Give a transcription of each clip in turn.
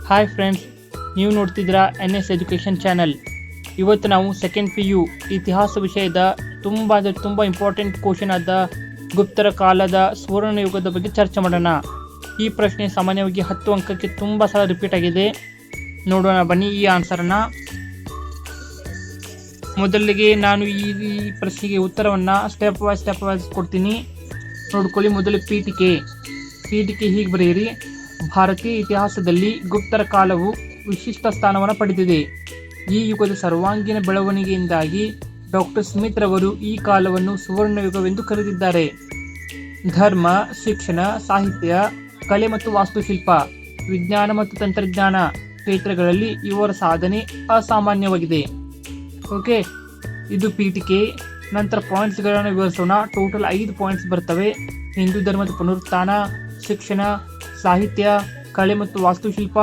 Hi friends, ನೀವು ನೋಡ್ತಿದ್ದೀರಾ NS education channel. ಇವತ್ತು ನಾವು ಸೆಕೆಂಡ್ PU ಇತಿಹಾಸ ವಿಷಯದ ತುಂಬ ಇಂಪಾರ್ಟೆಂಟ್ ಕ್ವಶನ್ ಆದ ಗುಪ್ತರ ಕಾಲದ ಸುವರ್ಣ ಯುಗದ ಬಗ್ಗೆ ಚರ್ಚೆ ಮಾಡೋಣ. ಈ ಪ್ರಶ್ನೆ ಸಾಮಾನ್ಯವಾಗಿ 10 ಅಂಕಕ್ಕೆ ತುಂಬ ಸಲ ರಿಪೀಟ್ ಆಗಿದೆ. ನೋಡೋಣ ಬನ್ನಿ ಈ ಆನ್ಸರನ್ನು. ಮೊದಲಿಗೆ ನಾನು ಈ ಪ್ರಶ್ನೆಗೆ ಉತ್ತರವನ್ನು ಸ್ಟೆಪ್ ವೈಸ್ ಕೊಡ್ತೀನಿ, ನೋಡ್ಕೊಳ್ಳಿ. ಮೊದಲು ಪೀಠಿಕೆ ಹೀಗೆ ಬರೆಯಿರಿ. ಭಾರತೀಯ ಇತಿಹಾಸದಲ್ಲಿ ಗುಪ್ತರ ಕಾಲವು ವಿಶಿಷ್ಟ ಸ್ಥಾನವನ್ನು ಪಡೆದಿದೆ. ಈ ಯುಗದ ಸರ್ವಾಂಗೀಣ ಬೆಳವಣಿಗೆಯಿಂದಾಗಿ ಡಾಕ್ಟರ್ ಸ್ಮಿತ್ ರವರು ಈ ಕಾಲವನ್ನು ಸುವರ್ಣ ಯುಗವೆಂದು ಕರೆದಿದ್ದಾರೆ. ಧರ್ಮ, ಶಿಕ್ಷಣ, ಸಾಹಿತ್ಯ, ಕಲೆ ಮತ್ತು ವಾಸ್ತುಶಿಲ್ಪ, ವಿಜ್ಞಾನ ಮತ್ತು ತಂತ್ರಜ್ಞಾನ ಕ್ಷೇತ್ರಗಳಲ್ಲಿ ಇವರ ಸಾಧನೆ ಅಸಾಮಾನ್ಯವಾಗಿದೆ. ಓಕೆ, ಇದು ಪೀಠಿಕೆ. ನಂತರ ಪಾಯಿಂಟ್ಸ್ಗಳನ್ನು ವಿವರಿಸೋಣ. ಟೋಟಲ್ 5 ಪಾಯಿಂಟ್ಸ್ ಬರ್ತವೆ. ಹಿಂದೂ ಧರ್ಮದ ಪುನರುತ್ಥಾನ, ಶಿಕ್ಷಣ, ಸಾಹಿತ್ಯ, ಕಲೆ ಮತ್ತು ವಾಸ್ತುಶಿಲ್ಪ,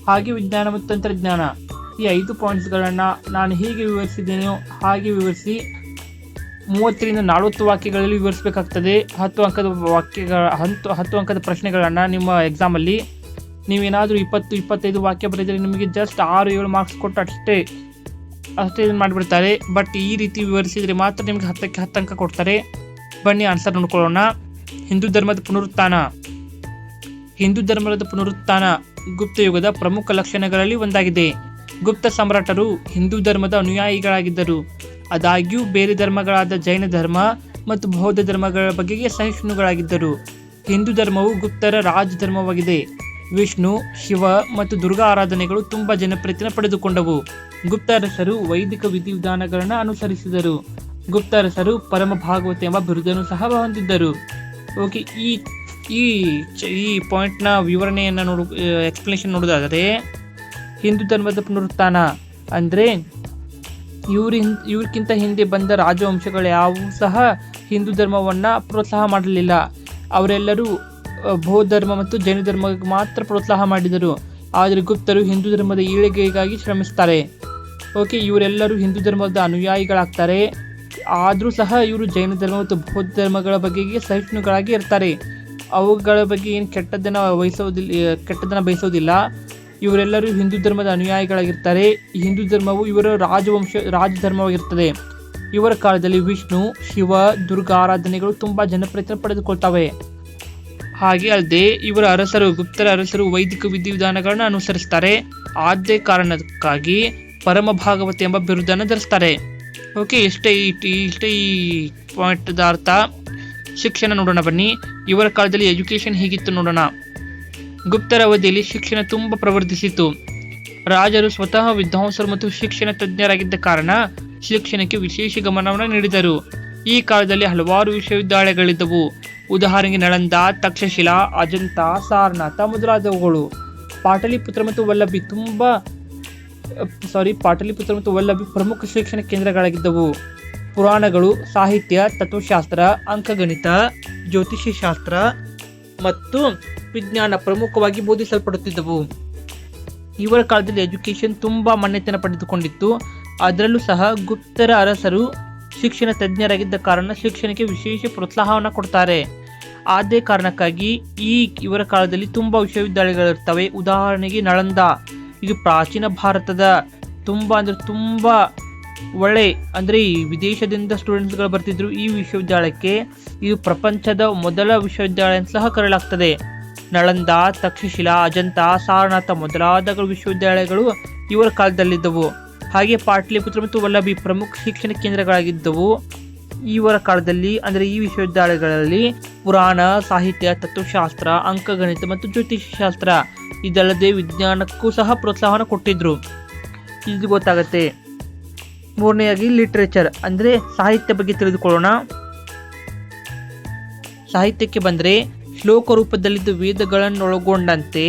ಹಾಗೆ ವಿಜ್ಞಾನ ಮತ್ತು ತಂತ್ರಜ್ಞಾನ. ಈ 5 ಪಾಯಿಂಟ್ಸ್ಗಳನ್ನು ನಾನು ಹೇಗೆ ವಿವರಿಸಿದ್ದೇನೋ ಹಾಗೆ ವಿವರಿಸಿ 30ರಿಂದ 40 ವಾಕ್ಯಗಳಲ್ಲಿ ವಿವರಿಸಬೇಕಾಗ್ತದೆ. 10 ಅಂಕದ ಪ್ರಶ್ನೆಗಳನ್ನು ನಿಮ್ಮ ಎಕ್ಸಾಮಲ್ಲಿ ನೀವೇನಾದರೂ 20-25 ವಾಕ್ಯ ಬರೆದರೆ ನಿಮಗೆ ಜಸ್ಟ್ 6-7 ಮಾರ್ಕ್ಸ್ ಕೊಟ್ಟು ಅಷ್ಟೇ ಮಾಡಿಬಿಡ್ತಾರೆ. ಬಟ್ ಈ ರೀತಿ ವಿವರಿಸಿದರೆ ಮಾತ್ರ ನಿಮಗೆ 10ಕ್ಕೆ 10 ಅಂಕ ಕೊಡ್ತಾರೆ. ಬನ್ನಿ ಆನ್ಸರ್ ನೋಡ್ಕೊಳ್ಳೋಣ. ಹಿಂದೂ ಧರ್ಮದ ಪುನರುತ್ಥಾನ ಗುಪ್ತ ಯುಗದ ಪ್ರಮುಖ ಲಕ್ಷಣಗಳಲ್ಲಿ ಒಂದಾಗಿದೆ. ಗುಪ್ತ ಸಾಮ್ರಾಟರು ಹಿಂದೂ ಧರ್ಮದ ಅನುಯಾಯಿಗಳಾಗಿದ್ದರು. ಆದಾಗ್ಯೂ ಬೇರೆ ಧರ್ಮಗಳಾದ ಜೈನ ಧರ್ಮ ಮತ್ತು ಬೌದ್ಧ ಧರ್ಮಗಳ ಬಗೆಗೆ ಸಹಿಷ್ಣುಗಳಾಗಿದ್ದರು. ಹಿಂದೂ ಧರ್ಮವು ಗುಪ್ತರ ರಾಜ ಧರ್ಮವಾಗಿದೆ. ವಿಷ್ಣು, ಶಿವ ಮತ್ತು ದುರ್ಗಾ ಆರಾಧನೆಗಳು ತುಂಬ ಜನಪ್ರಿಯತೆಯನ್ನು ಪಡೆದುಕೊಂಡವು. ಗುಪ್ತ ಅರಸರು ವೈದಿಕ ವಿಧಿವಿಧಾನಗಳನ್ನು ಅನುಸರಿಸಿದರು. ಗುಪ್ತ ಅರಸರು ಪರಮ ಭಾಗವತ ಎಂಬ ಬಿರುದನ್ನು ಸಹ ಹೊಂದಿದ್ದರು. ಓಕೆ, ಈ ಪಾಯಿಂಟ್ನ ವಿವರಣೆಯನ್ನು ಎಕ್ಸ್ಪ್ಲನೇಷನ್ ನೋಡೋದಾದರೆ, ಹಿಂದೂ ಧರ್ಮದ ಪುನರುತ್ಥಾನ ಅಂದರೆ ಇವ್ರಿಗಿಂತ ಹಿಂದೆ ಬಂದ ರಾಜವಂಶಗಳು ಯಾವುವು ಸಹ ಹಿಂದೂ ಧರ್ಮವನ್ನು ಪ್ರೋತ್ಸಾಹ ಮಾಡಲಿಲ್ಲ. ಅವರೆಲ್ಲರೂ ಬೌದ್ಧ ಧರ್ಮ ಮತ್ತು ಜೈನ ಧರ್ಮಕ್ಕೆ ಮಾತ್ರ ಪ್ರೋತ್ಸಾಹ ಮಾಡಿದರು. ಆದರೆ ಗುಪ್ತರು ಹಿಂದೂ ಧರ್ಮದ ಏಳಿಗೆಗಾಗಿ ಶ್ರಮಿಸ್ತಾರೆ. ಓಕೆ, ಇವರೆಲ್ಲರೂ ಹಿಂದೂ ಧರ್ಮದ ಅನುಯಾಯಿಗಳಾಗ್ತಾರೆ. ಆದರೂ ಸಹ ಇವರು ಜೈನ ಧರ್ಮ ಮತ್ತು ಬೌದ್ಧ ಧರ್ಮಗಳ ಬಗೆಗೆ ಸಹಿಷ್ಣುಗಳಾಗಿ ಇರ್ತಾರೆ. ಅವುಗಳ ಬಗ್ಗೆ ಏನು ಕೆಟ್ಟದನ್ನು ಬಯಸೋದಿಲ್ಲ. ಇವರೆಲ್ಲರೂ ಹಿಂದೂ ಧರ್ಮದ ಅನುಯಾಯಿಗಳಾಗಿರ್ತಾರೆ. ಹಿಂದೂ ಧರ್ಮವು ಇವರ ರಾಜ ಧರ್ಮವಾಗಿರ್ತದೆ. ಇವರ ಕಾಲದಲ್ಲಿ ವಿಷ್ಣು, ಶಿವ, ದುರ್ಗಾ ಆರಾಧನೆಗಳು ತುಂಬ ಜನಪ್ರಿಯತೆ ಪಡೆದುಕೊಳ್ತವೆ. ಹಾಗೆ ಅಲ್ಲದೆ ಗುಪ್ತರ ಅರಸರು ವೈದಿಕ ವಿಧಿವಿಧಾನಗಳನ್ನು ಅನುಸರಿಸ್ತಾರೆ. ಆದ್ಯ ಕಾರಣಕ್ಕಾಗಿ ಪರಮ ಭಾಗವತ ಎಂಬ ಬಿರುದನ್ನು ಧರಿಸ್ತಾರೆ. ಓಕೆ, ಇಷ್ಟೇ ಈ ಪಾಯಿಂಟ್ದ ಅರ್ಥ. ಶಿಕ್ಷಣ ನೋಡೋಣ ಬನ್ನಿ. ಇವರ ಕಾಲದಲ್ಲಿ ಎಜುಕೇಷನ್ ಹೀಗಿತ್ತು ನೋಡೋಣ. ಗುಪ್ತರ ಅವಧಿಯಲ್ಲಿ ಶಿಕ್ಷಣ ತುಂಬ ಪ್ರವರ್ಧಿಸಿತು. ರಾಜರು ಸ್ವತಃ ವಿದ್ವಾಂಸರು ಮತ್ತು ಶಿಕ್ಷಣ ತಜ್ಞರಾಗಿದ್ದ ಕಾರಣ ಶಿಕ್ಷಣಕ್ಕೆ ವಿಶೇಷ ಗಮನವನ್ನು ನೀಡಿದರು. ಈ ಕಾಲದಲ್ಲಿ ಹಲವಾರು ವಿಶ್ವವಿದ್ಯಾಲಯಗಳಿದ್ದವು. ಉದಾಹರಣೆಗೆ ನಳಂದ, ತಕ್ಷಶಿಲಾ, ಅಜಂತ, ಸಾರನಾಥ ಮೊದಲಾದವುಗಳು. ಪಾಟಲಿಪುತ್ರ ಮತ್ತು ವಲ್ಲಭಿ ಪ್ರಮುಖ ಶಿಕ್ಷಣ ಕೇಂದ್ರಗಳಾಗಿದ್ದವು. ಪುರಾಣಗಳು, ಸಾಹಿತ್ಯ, ತತ್ವಶಾಸ್ತ್ರ, ಅಂಕಗಣಿತ, ಜ್ಯೋತಿಷ್ಯಶಾಸ್ತ್ರ ಮತ್ತು ವಿಜ್ಞಾನ ಪ್ರಮುಖವಾಗಿ ಬೋಧಿಸಲ್ಪಡುತ್ತಿದ್ದವು. ಇವರ ಕಾಲದಲ್ಲಿ ಎಜುಕೇಷನ್ ತುಂಬ ಮಾನ್ಯತೆಯನ್ನು ಪಡೆದುಕೊಂಡಿತ್ತು. ಅದರಲ್ಲೂ ಸಹ ಗುಪ್ತರ ಅರಸರು ಶಿಕ್ಷಣ ತಜ್ಞರಾಗಿದ್ದ ಕಾರಣ ಶಿಕ್ಷಣಕ್ಕೆ ವಿಶೇಷ ಪ್ರೋತ್ಸಾಹವನ್ನು ಕೊಡ್ತಾರೆ. ಅದೇ ಕಾರಣಕ್ಕಾಗಿ ಇವರ ಕಾಲದಲ್ಲಿ ತುಂಬ ವಿಶ್ವವಿದ್ಯಾಲಯಗಳಿರ್ತವೆ. ಉದಾಹರಣೆಗೆ ನಳಂದ, ಇದು ಪ್ರಾಚೀನ ಭಾರತದ ತುಂಬ ಒಳ್ಳೆ ವಿದೇಶದಿಂದ ಸ್ಟೂಡೆಂಟ್ಸ್ಗಳು ಬರ್ತಿದ್ರು ಈ ವಿಶ್ವವಿದ್ಯಾಲಯಕ್ಕೆ. ಇದು ಪ್ರಪಂಚದ ಮೊದಲ ವಿಶ್ವವಿದ್ಯಾಲಯ ಅಂತ ಸಹ ಕರೆಯಲಾಗ್ತದೆ. ನಳಂದ, ತಕ್ಷಶಿಲಾ, ಅಜಂತ, ಸಾರನಾಥ ಮೊದಲಾದ ವಿಶ್ವವಿದ್ಯಾಲಯಗಳು ಇವರ ಕಾಲದಲ್ಲಿದ್ದವು. ಹಾಗೆ ಪಾಟಲಿಪುತ್ರ ಮತ್ತು ವಲ್ಲಭಿ ಪ್ರಮುಖ ಶಿಕ್ಷಣ ಕೇಂದ್ರಗಳಾಗಿದ್ದವು. ಇವರ ಕಾಲದಲ್ಲಿ ಈ ವಿಶ್ವವಿದ್ಯಾಲಯಗಳಲ್ಲಿ ಪುರಾಣ, ಸಾಹಿತ್ಯ, ತತ್ವಶಾಸ್ತ್ರ, ಅಂಕಗಣಿತ ಮತ್ತು ಜ್ಯೋತಿಷ್ಯಶಾಸ್ತ್ರ ಇದಲ್ಲದೆ ವಿಜ್ಞಾನಕ್ಕೂ ಸಹ ಪ್ರೋತ್ಸಾಹನ ಕೊಟ್ಟಿದ್ರು. ಇದು ಗೊತ್ತಾಗತ್ತೆ. ಮೂರನೆಯಾಗಿ ಲಿಟ್ರೇಚರ್ ಅಂದರೆ ಸಾಹಿತ್ಯ ಬಗ್ಗೆ ತಿಳಿದುಕೊಳ್ಳೋಣ. ಸಾಹಿತ್ಯಕ್ಕೆ ಬಂದರೆ ಶ್ಲೋಕ ರೂಪದಲ್ಲಿದ್ದ ವೇದಗಳನ್ನೊಳಗೊಂಡಂತೆ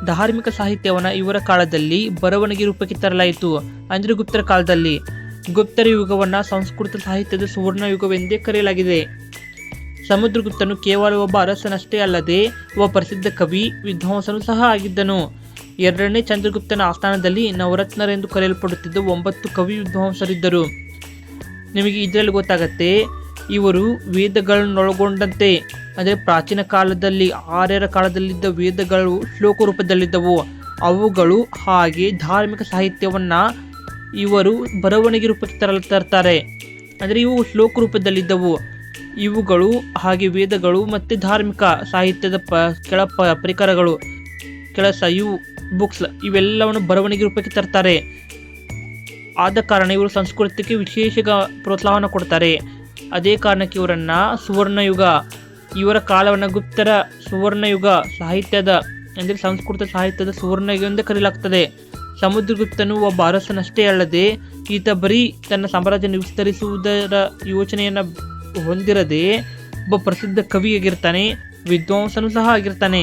ಧಾರ್ಮಿಕ ಸಾಹಿತ್ಯವನ್ನು ಇವರ ಕಾಲದಲ್ಲಿ ಬರವಣಿಗೆ ರೂಪಕ್ಕೆ ತರಲಾಯಿತು. ಅಂದರೆ ಗುಪ್ತರ ಕಾಲದಲ್ಲಿ. ಗುಪ್ತರ ಯುಗವನ್ನು ಸಂಸ್ಕೃತ ಸಾಹಿತ್ಯದ ಸುವರ್ಣ ಯುಗವೆಂದೇ ಕರೆಯಲಾಗಿದೆ. ಸಮುದ್ರಗುಪ್ತನು ಕೇವಲ ಒಬ್ಬ ಅರಸನಷ್ಟೇ ಅಲ್ಲದೆ ಒಬ್ಬ ಪ್ರಸಿದ್ಧ ಕವಿ, ವಿದ್ವಾಂಸನು ಸಹ ಆಗಿದ್ದನು. 2ನೇ ಚಂದ್ರಗುಪ್ತನ ಆಸ್ಥಾನದಲ್ಲಿ ನವರತ್ನರೆಂದು ಕರೆಯಲ್ಪಡುತ್ತಿದ್ದ 9 ಕವಿ ವಿದ್ವಾಂಸರಿದ್ದರು. ನಿಮಗೆ ಇದರಲ್ಲಿ ಗೊತ್ತಾಗತ್ತೆ, ಇವರು ವೇದಗಳನ್ನೊಳಗೊಂಡಂತೆ ಅಂದರೆ ಪ್ರಾಚೀನ ಕಾಲದಲ್ಲಿ ಆರ್ಯರ ಕಾಲದಲ್ಲಿದ್ದ ವೇದಗಳು ಶ್ಲೋಕ ರೂಪದಲ್ಲಿದ್ದವು. ಅವುಗಳು ಹಾಗೆ ಧಾರ್ಮಿಕ ಸಾಹಿತ್ಯವನ್ನು ಇವರು ಬರವಣಿಗೆ ರೂಪಕ್ಕೆ ತರ್ತಾರೆ. ಅಂದರೆ ಇವು ಶ್ಲೋಕ ರೂಪದಲ್ಲಿದ್ದವು. ಇವುಗಳು ಹಾಗೆ ವೇದಗಳು ಮತ್ತು ಧಾರ್ಮಿಕ ಸಾಹಿತ್ಯದ ಕೆಳ ಪರಿಕರಗಳು ಇವು ಬುಕ್ಸ್ ಇವೆಲ್ಲವನ್ನು ಬರವಣಿಗೆ ರೂಪಕ್ಕೆ ತರ್ತಾರೆ. ಆದ ಕಾರಣ ಇವರು ಸಂಸ್ಕೃತಿಗೆ ವಿಶೇಷ ಪ್ರೋತ್ಸಾಹವನ್ನು ಕೊಡ್ತಾರೆ. ಅದೇ ಕಾರಣಕ್ಕೆ ಇವರನ್ನು ಸುವರ್ಣಯುಗ, ಇವರ ಕಾಲವನ್ನು ಗುಪ್ತರ ಸುವರ್ಣಯುಗ ಸಾಹಿತ್ಯದ ಅಂದರೆ ಸಂಸ್ಕೃತ ಸಾಹಿತ್ಯದ ಸುವರ್ಣಯುಗ ಎಂದು ಕರೆಯಲಾಗ್ತದೆ. ಸಮುದ್ರಗುಪ್ತನು ಒಬ್ಬ ಅರಸನಷ್ಟೇ ಅಲ್ಲದೆ ಈತ ಬರೀ ತನ್ನ ಸಾಮ್ರಾಜ್ಯ ವಿಸ್ತರಿಸುವುದರ ಯೋಚನೆಯನ್ನು ಹೊಂದಿರದೆ ಒಬ್ಬ ಪ್ರಸಿದ್ಧ ಕವಿಯಾಗಿರ್ತಾನೆ, ವಿದ್ವಾಂಸನೂ ಸಹ ಆಗಿರ್ತಾನೆ.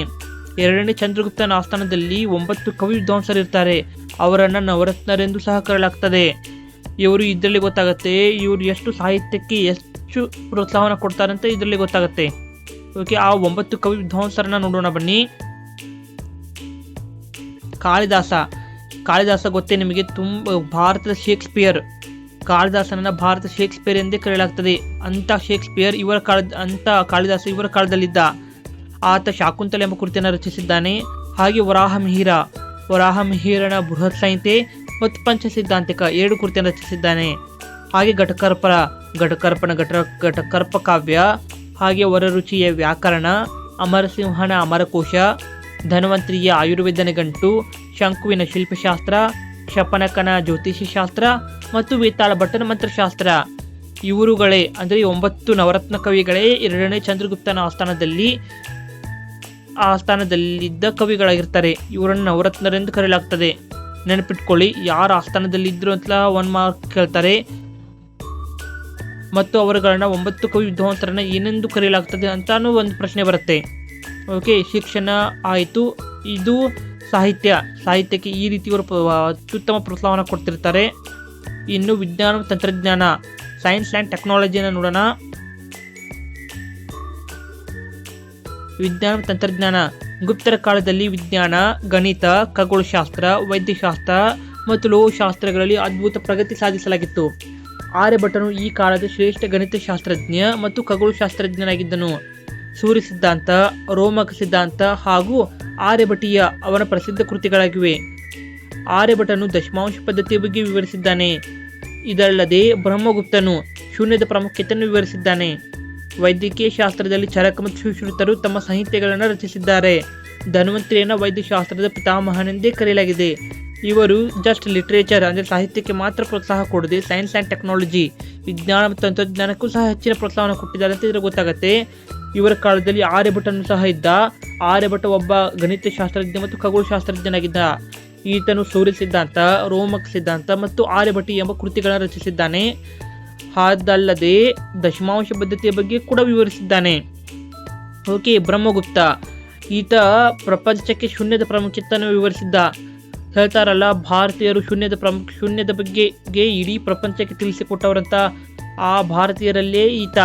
ಎರಡನೇ ಚಂದ್ರಗುಪ್ತನ ಆಸ್ಥಾನದಲ್ಲಿ 9 ಕವಿ ವಿದ್ವಾಂಸರಿರ್ತಾರೆ. ಅವರನ್ನು ನವರತ್ನರೆಂದು ಸಹ ಕರೆಯಲಾಗ್ತದೆ. ಇವರು ಇದರಲ್ಲಿ ಗೊತ್ತಾಗುತ್ತೆ ಇವರು ಎಷ್ಟು ಸಾಹಿತ್ಯಕ್ಕೆ ಎಷ್ಟು ಪ್ರೋತ್ಸಾಹವನ್ನು ಕೊಡ್ತಾರೆ ಅಂತ ಇದರಲ್ಲಿ ಗೊತ್ತಾಗುತ್ತೆ. ಓಕೆ, ಆ 9 ಕವಿ ವಿದ್ವಾಂಸರನ್ನ ನೋಡೋಣ ಬನ್ನಿ. ಕಾಳಿದಾಸ ಗೊತ್ತೇ ನಿಮಗೆ, ಭಾರತದ ಶೇಕ್ಸ್ಪಿಯರ್. ಕಾಳಿದಾಸನನ್ನ ಭಾರತ ಶೇಕ್ಸ್ಪಿಯರ್ ಎಂದೇ ಕರೆಯಲಾಗ್ತದೆ. ಕಾಳಿದಾಸ ಇವರ ಕಾಲದಲ್ಲಿದ್ದ. ಆತ ಶಾಕುಂತಲೆ ಎಂಬ ಕೃತಿಯನ್ನು ರಚಿಸಿದ್ದಾನೆ. ಹಾಗೆ ವರಾಹಮಿಹಿರನ ಬೃಹತ್ ಸಂಹಿತೆ ಮತ್ತು ಪಂಚಸಿದ್ಧಾಂತಿಕ 2 ಕೃತಿಯನ್ನು ರಚಿಸಿದ್ದಾನೆ. ಹಾಗೆ ಘಟಕರ್ಪ ಕಾವ್ಯ, ಹಾಗೆ ವರರುಚಿಯ ವ್ಯಾಕರಣ, ಅಮರಸಿಂಹನ ಅಮರಕೋಶ, ಧನ್ವಂತರಿಯ ಆಯುರ್ವೇದ ನಿಘಂಟು, ಶಂಕುವಿನ ಶಿಲ್ಪಶಾಸ್ತ್ರ, ಶಪನಕನ ಜ್ಯೋತಿಷ್ಯಶಾಸ್ತ್ರ ಮತ್ತು ವೇತಾಳ ಭಟ್ಟನ ಮಂತ್ರಶಾಸ್ತ್ರ. ಇವರುಗಳೇ ಅಂದರೆ 9 ನವರತ್ನ ಕವಿಗಳೇ ಎರಡನೇ ಚಂದ್ರಗುಪ್ತನ ಆಸ್ಥಾನದಲ್ಲಿದ್ದ ಕವಿಗಳಾಗಿರ್ತಾರೆ. ಇವರನ್ನು ನವರತ್ನರೆಂದು ಕರೆಯಲಾಗ್ತದೆ. ನೆನಪಿಟ್ಕೊಳ್ಳಿ, ಯಾರ ಆಸ್ಥಾನದಲ್ಲಿದ್ದರು ಅಂತ 1 ಮಾರ್ಕ್ ಕೇಳ್ತಾರೆ. ಮತ್ತು ಅವರುಗಳನ್ನ 9 ಕವಿ ವಿದ್ವಾಂಸರನ್ನ ಏನೆಂದು ಕರೆಯಲಾಗ್ತದೆ ಅಂತಾನು ಒಂದು ಪ್ರಶ್ನೆ ಬರುತ್ತೆ. ಓಕೆ, ಶಿಕ್ಷಣ ಆಯಿತು. ಇದು ಸಾಹಿತ್ಯಕ್ಕೆ ಈ ರೀತಿ ಇವರು ಅತ್ಯುತ್ತಮ ಪ್ರೋತ್ಸಾಹವನ್ನು ಕೊಡ್ತಿರ್ತಾರೆ. ಇನ್ನು ವಿಜ್ಞಾನ ತಂತ್ರಜ್ಞಾನ, ಸೈನ್ಸ್ ಆ್ಯಂಡ್ ಟೆಕ್ನಾಲಜಿಯನ್ನು ನೋಡೋಣ. ವಿಜ್ಞಾನ ತಂತ್ರಜ್ಞಾನ ಗುಪ್ತರ ಕಾಲದಲ್ಲಿ ವಿಜ್ಞಾನ, ಗಣಿತ, ಖಗೋಳಶಾಸ್ತ್ರ, ವೈದ್ಯಶಾಸ್ತ್ರ ಮತ್ತು ಲೋಹಶಾಸ್ತ್ರಗಳಲ್ಲಿ ಅದ್ಭುತ ಪ್ರಗತಿ ಸಾಧಿಸಲಾಗಿತ್ತು. ಆರ್ಯಭಟನು ಈ ಕಾಲದ ಶ್ರೇಷ್ಠ ಗಣಿತಶಾಸ್ತ್ರಜ್ಞ ಮತ್ತು ಖಗೋಳಶಾಸ್ತ್ರಜ್ಞನಾಗಿದ್ದನು. ಸೂರ್ಯ ಸಿದ್ಧಾಂತ, ರೋಮಕ ಸಿದ್ಧಾಂತ ಹಾಗೂ ಆರ್ಯಭಟೀಯ ಅವನ ಪ್ರಸಿದ್ಧ ಕೃತಿಗಳಾಗಿವೆ. ಆರ್ಯಭಟನು ದಶಮಾಂಶ ಪದ್ಧತಿಯ ಬಗ್ಗೆ ವಿವರಿಸಿದ್ದಾನೆ. ಇದಲ್ಲದೆ ಬ್ರಹ್ಮಗುಪ್ತನು ಶೂನ್ಯದ ಪ್ರಾಮುಖ್ಯತೆಯನ್ನು ವಿವರಿಸಿದ್ದಾನೆ. ವೈದ್ಯಕೀಯ ಶಾಸ್ತ್ರದಲ್ಲಿ ಚರಕ ಮತ್ತು ಸುಶ್ರುತರು ತಮ್ಮ ಸಾಹಿತ್ಯಗಳನ್ನು ರಚಿಸಿದ್ದಾರೆ. ಧನ್ವಂತರಿಯನ್ನು ವೈದ್ಯಶಾಸ್ತ್ರದ ಪಿತಾಮಹನೆಂದೇ ಕರೆಯಲಾಗಿದೆ. ಇವರು ಜಸ್ಟ್ ಲಿಟ್ರೇಚರ್ ಅಂದರೆ ಸಾಹಿತ್ಯಕ್ಕೆ ಮಾತ್ರ ಪ್ರೋತ್ಸಾಹ ಕೊಡದೆ ಸೈನ್ಸ್ ಆ್ಯಂಡ್ ಟೆಕ್ನಾಲಜಿ, ವಿಜ್ಞಾನ ಮತ್ತು ತಂತ್ರಜ್ಞಾನಕ್ಕೂ ಸಹ ಹೆಚ್ಚಿನ ಪ್ರೋತ್ಸಾಹವನ್ನು ಕೊಟ್ಟಿದ್ದಾರೆ ಅಂತ ಇದರ ಗೊತ್ತಾಗುತ್ತೆ. ಇವರ ಕಾಲದಲ್ಲಿ ಆರ್ಯಭಟನು ಸಹ ಇದ್ದ. ಆರ್ಯಭಟ ಒಬ್ಬ ಗಣಿತಶಾಸ್ತ್ರಜ್ಞ ಮತ್ತು ಖಗೋಳಶಾಸ್ತ್ರಜ್ಞನಾಗಿದ್ದ. ಈತನು ಸೂರ್ಯ ಸಿದ್ಧಾಂತ, ರೋಮಕ ಸಿದ್ಧಾಂತ ಮತ್ತು ಆರ್ಯಭಟಿ ಎಂಬ ಕೃತಿಗಳನ್ನು ರಚಿಸಿದ್ದಾನೆ. ಅದಲ್ಲದೆ ದಶಮಾಂಶ ಪದ್ಧತಿಯ ಬಗ್ಗೆ ಕೂಡ ವಿವರಿಸಿದ್ದಾನೆ. ಓಕೆ, ಬ್ರಹ್ಮಗುಪ್ತ ಈತ ಪ್ರಪಂಚಕ್ಕೆ ಶೂನ್ಯದ ಪ್ರಾಮುಖ್ಯತೆಯನ್ನು ವಿವರಿಸಿದ್ದ. ಹೇಳ್ತಾರಲ್ಲ, ಭಾರತೀಯರು ಶೂನ್ಯದ ಬಗ್ಗೆ ಇಡೀ ಪ್ರಪಂಚಕ್ಕೆ ತಿಳಿಸಿಕೊಟ್ಟವರಂತ. ಆ ಭಾರತೀಯರಲ್ಲೇ ಈತ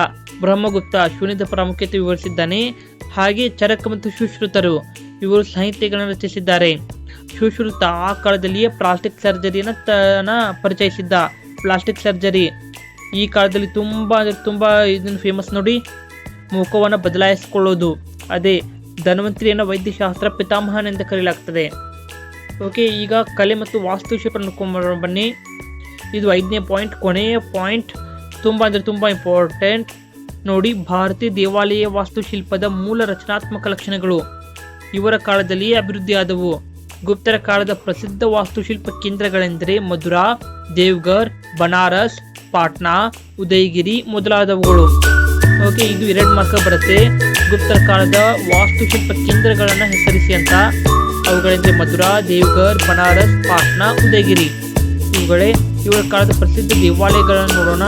ಬ್ರಹ್ಮಗುಪ್ತ ಶೂನ್ಯದ ಪ್ರಾಮುಖ್ಯತೆ ವಿವರಿಸಿದ್ದಾನೆ. ಹಾಗೆ ಚರಕ ಮತ್ತು ಸುಶ್ರುತರು ಇವರು ಸಾಹಿತ್ಯಗಳನ್ನು ರಚಿಸಿದ್ದಾರೆ. ಸುಶ್ರುತ ಆ ಕಾಲದಲ್ಲಿಯೇ ಪ್ಲಾಸ್ಟಿಕ್ ಸರ್ಜರಿಯನ್ನು ಪರಿಚಯಿಸಿದ್ದ. ಪ್ಲಾಸ್ಟಿಕ್ ಸರ್ಜರಿ ಈ ಕಾಲದಲ್ಲಿ ತುಂಬ ಇದನ್ನು ಫೇಮಸ್ ನೋಡಿ, ಮುಖವನ್ನು ಬದಲಾಯಿಸಿಕೊಳ್ಳೋದು. ಅದೇ ಧನ್ವಂತರಿಯನ್ನು ವೈದ್ಯಶಾಸ್ತ್ರ ಪಿತಾಮಹನೆಂದು ಕರೆಯಲಾಗ್ತದೆ. ಓಕೆ, ಈಗ ಕಲೆ ಮತ್ತು ವಾಸ್ತುಶಿಲ್ಪ ನೋಡ್ಕೊಂಬರೋಣ ಬನ್ನಿ. ಇದು 5ನೇ ಪಾಯಿಂಟ್, ಕೊನೆಯ ಪಾಯಿಂಟ್. ತುಂಬ ಇಂಪಾರ್ಟೆಂಟ್ ನೋಡಿ. ಭಾರತೀಯ ದೇವಾಲಯ ವಾಸ್ತುಶಿಲ್ಪದ ಮೂಲ ರಚನಾತ್ಮಕ ಲಕ್ಷಣಗಳು ಇವರ ಕಾಲದಲ್ಲಿ ಅಭಿವೃದ್ಧಿಯಾದವು. ಗುಪ್ತರ ಕಾಲದ ಪ್ರಸಿದ್ಧ ವಾಸ್ತುಶಿಲ್ಪ ಕೇಂದ್ರಗಳೆಂದರೆ ಮಧುರಾ, ದೇವ್ಘರ್, ಬನಾರಸ್, ಪಾಟ್ನಾ, ಉದಯಗಿರಿ ಮೊದಲಾದವುಗಳು. ಓಕೆ, ಇದು 2 ಮಾರ್ಕ್ ಬರುತ್ತೆ. ಗುಪ್ತರ ಕಾಲದ ವಾಸ್ತುಶಿಲ್ಪ ಕೇಂದ್ರಗಳನ್ನು ಹೆಸರಿಸಿ ಅಂತ. ಅವುಗಳೆಂದರೆ ಮಧುರಾ, ದೇವ್ಘರ್, ಬನಾರಸ್, ಪಾಟ್ನಾ, ಉದಯಗಿರಿ. ಇವುಗಳೇ ಇವರ ಕಾಲದ ಪ್ರಸಿದ್ಧ ದೇವಾಲಯಗಳನ್ನು ನೋಡೋಣ.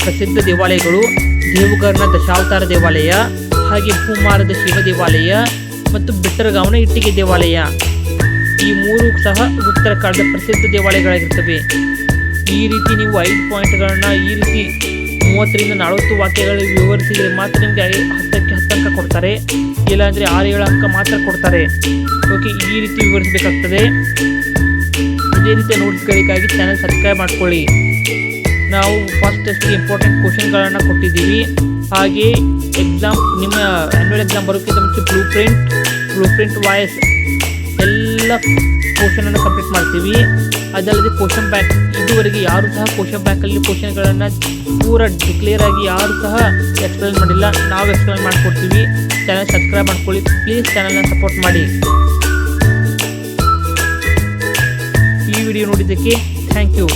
ಪ್ರಸಿದ್ಧ ದೇವಾಲಯಗಳು ದೇವ್ಘರ್ನ ದಶಾವತಾರ ದೇವಾಲಯ, ಹಾಗೆ ಭೂಮಾರದ ಶಿವ ದೇವಾಲಯ ಮತ್ತು ಬಿಟ್ಟರಗಾಂವ್ನ ಇಟ್ಟಿಗೆ ದೇವಾಲಯ. ಈ 3 ಸಹ ಗುಪ್ತರ ಕಾಲದ ಪ್ರಸಿದ್ಧ ದೇವಾಲಯಗಳಾಗಿರ್ತವೆ. ಈ ರೀತಿ ನೀವು 5 ಪಾಯಿಂಟ್ಗಳನ್ನು ಈ ರೀತಿ 30ರಿಂದ 40 ವಾಕ್ಯಗಳು ವಿವರಿಸಿದರೆ ಮಾತ್ರ ನಿಮಗೆ 10ಕ್ಕೆ 10 ಅಂಕ ಕೊಡ್ತಾರೆ. ಇಲ್ಲಾಂದರೆ 6-7 ಅಂಕ ಮಾತ್ರ ಕೊಡ್ತಾರೆ. ಓಕೆ, ಈ ರೀತಿ ವಿವರಿಸಬೇಕಾಗ್ತದೆ. ಇದೇ ರೀತಿಯ ನೋಟ್ಸ್ಗಳಿಗಾಗಿ ಚಾನಲ್ ಸಬ್ಸ್ಕ್ರೈಬ್ ಮಾಡ್ಕೊಳ್ಳಿ. ನಾವು ಫಸ್ಟ್ ಇಂಪಾರ್ಟೆಂಟ್ ಕ್ವಶನ್ಗಳನ್ನು ಕೊಟ್ಟಿದ್ದೀವಿ. ಹಾಗೆ ನಿಮ್ಮ ಆ್ಯನ್ಯುವಲ್ ಎಕ್ಸಾಮ್ ಬರೋಕ್ಕಿಂತ ಮುಂಚೆ blue print blue print voice ಎಲ್ಲ ಕ್ವಶನನ್ನು ಕಂಪ್ಲೀಟ್ ಮಾಡ್ತೀವಿ. ಅದಲ್ಲದೆ ಕ್ವಶನ್ ಬ್ಯಾಂಕ್, ಇದುವರೆಗೆ ಯಾರು ಸಹ ಕ್ವಶನ್ ಬ್ಯಾಂಕಲ್ಲಿ ಕ್ವಶನ್ಗಳನ್ನು ಪೂರ ಕ್ಲಿಯರ್ ಆಗಿ ಯಾರು ಸಹ ಎಕ್ಸ್ಪ್ಲೈನ್ ಮಾಡಿಲ್ಲ, ನಾವು ಎಕ್ಸ್ಪ್ಲೈನ್ ಮಾಡಿಕೊಡ್ತೀವಿ. ಚಾನಲ್ ಸಬ್ಸ್ಕ್ರೈಬ್ ಮಾಡ್ಕೊಳ್ಳಿ ಪ್ಲೀಸ್, ಚಾನಲ್ನ ಸಪೋರ್ಟ್ ಮಾಡಿ. ಈ ವಿಡಿಯೋ ನೋಡಿದ್ದಕ್ಕೆ ಥ್ಯಾಂಕ್ ಯು.